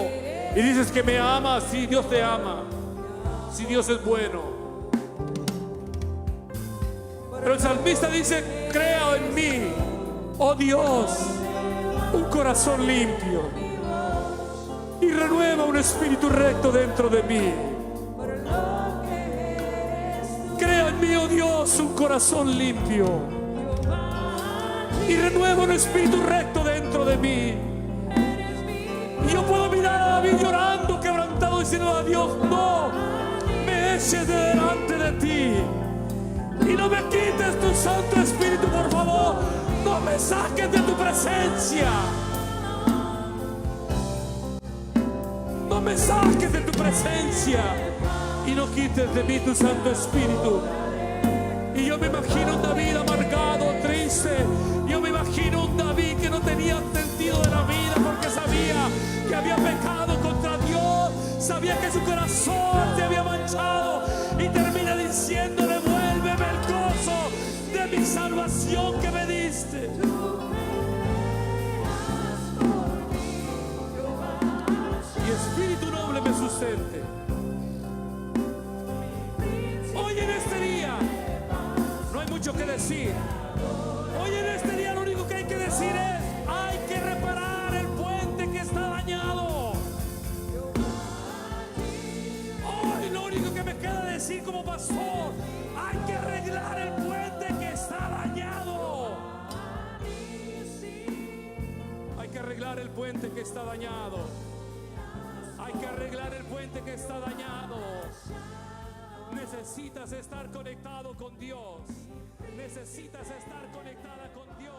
Y dices que me amas, sí, Dios te ama. Si Dios es bueno. Pero el salmista dice, crea en mí, oh Dios, un corazón limpio y renueva un espíritu recto dentro de mí. Crea en mí, oh Dios, un corazón limpio y renueva un espíritu recto dentro de mí. Y yo puedo mirar a David llorando, quebrantado, diciendo a Dios, no me eches de delante de ti y no me quites tu Santo Espíritu, por favor. No me saques de tu presencia. No me saques de tu presencia y no quites de mí tu Santo Espíritu. Y yo me imagino un David amargado, triste. Yo me imagino un David que no tenía sentido de la vida porque sabía que había pecado contra Dios, sabía que su corazón se había manchado y termina diciéndole, vuélveme el gozo de mi salvación que me diste. Y espíritu noble me sustente. Hoy en este día no hay mucho que decir. Hoy en este día lo único que hay que decir es, hay que reparar el puente que está dañado. Hoy lo único que me queda decir como pastor, hay que arreglar el puente que está dañado. Hay que arreglar el puente que está dañado. Hay que arreglar el puente que está dañado. Necesitas estar conectado con Dios. Necesitas estar conectada con Dios.